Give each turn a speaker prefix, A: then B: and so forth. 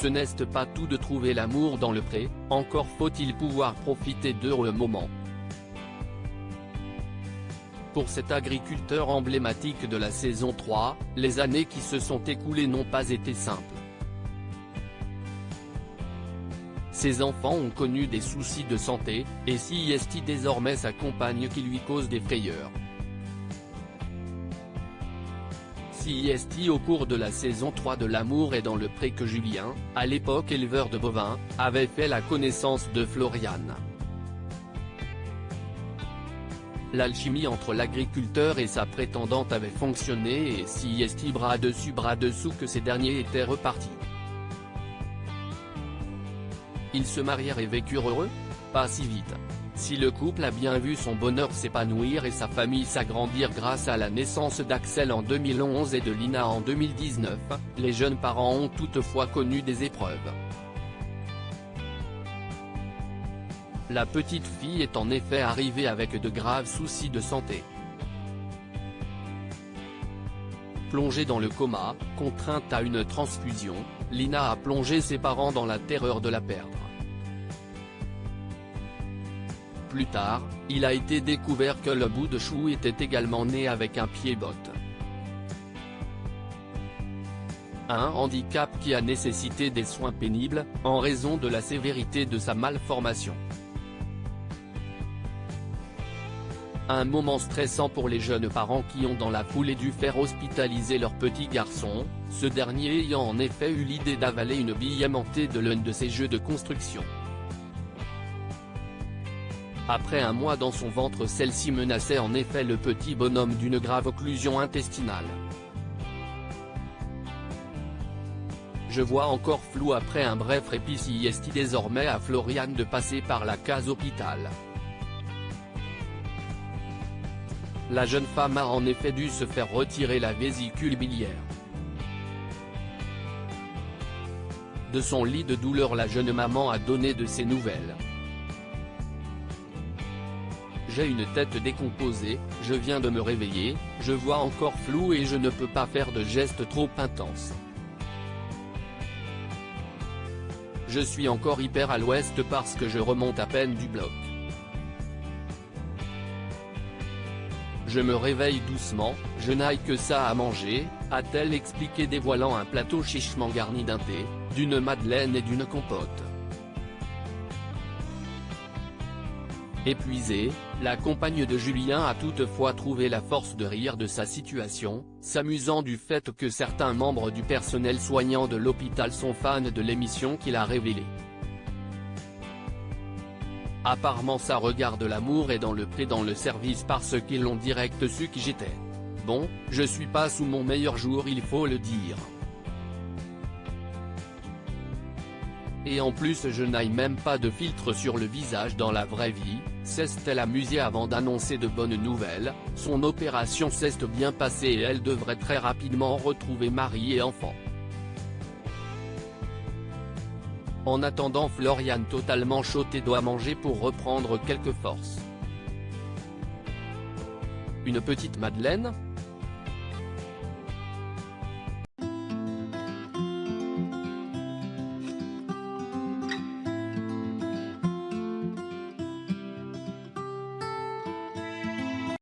A: Ce n'est pas tout de trouver l'amour dans le pré, encore faut-il pouvoir profiter d'heureux moments. Pour cet agriculteur emblématique de la saison 3, les années qui se sont écoulées n'ont pas été simples. Ses enfants ont connu des soucis de santé, et c'est désormais sa compagne qui lui cause des frayeurs. C'est au cours de la saison 3 de L'amour est dans le pré que Julien, à l'époque éleveur de bovins, avait fait la connaissance de Floriane. L'alchimie entre l'agriculteur et sa prétendante avait fonctionné et c'est bras dessus bras dessous que ces derniers étaient repartis. Ils se marièrent et vécurent heureux? Pas si vite. Si le couple a bien vu son bonheur s'épanouir et sa famille s'agrandir grâce à la naissance d'Axel en 2011 et de Lina en 2019, les jeunes parents ont toutefois connu des épreuves. La petite fille est en effet arrivée avec de graves soucis de santé. Plongée dans le coma, contrainte à une transfusion, Lina a plongé ses parents dans la terreur de la perdre. Plus tard, il a été découvert que le bout de chou était également né avec un pied-botte. Un handicap qui a nécessité des soins pénibles, en raison de la sévérité de sa malformation. Un moment stressant pour les jeunes parents qui ont dans la foulée dû faire hospitaliser leur petit garçon, ce dernier ayant en effet eu l'idée d'avaler une bille aimantée de l'un de ses jeux de construction. Après un mois dans son ventre, celle-ci menaçait en effet le petit bonhomme d'une grave occlusion intestinale. Je vois encore flou après un bref répit désormais à Floriane de passer par la case hôpital. La jeune femme a en effet dû se faire retirer la vésicule biliaire. De son lit de douleur, la jeune maman a donné de ses nouvelles. J'ai une tête décomposée, je viens de me réveiller, je vois encore flou et je ne peux pas faire de gestes trop intenses. Je suis encore hyper à l'ouest parce que je remonte à peine du bloc. Je me réveille doucement, je n'aille que ça à manger, a-t-elle expliqué, dévoilant un plateau chichement garni d'un thé, d'une madeleine et d'une compote. Épuisée, la compagne de Julien a toutefois trouvé la force de rire de sa situation, s'amusant du fait que certains membres du personnel soignant de l'hôpital sont fans de l'émission qu'il a révélée. Apparemment ça regarde L'amour est dans le pré dans le service parce qu'ils l'ont direct su qui j'étais. Bon, je suis pas sous mon meilleur jour, il faut le dire. Et en plus je n'ai même pas de filtre sur le visage dans la vraie vie, s'est-elle amusée avant d'annoncer de bonnes nouvelles, son opération s'est bien passée et elle devrait très rapidement retrouver mari et enfant. En attendant, Floriane totalement chaude doit manger pour reprendre quelques forces. Une petite madeleine ?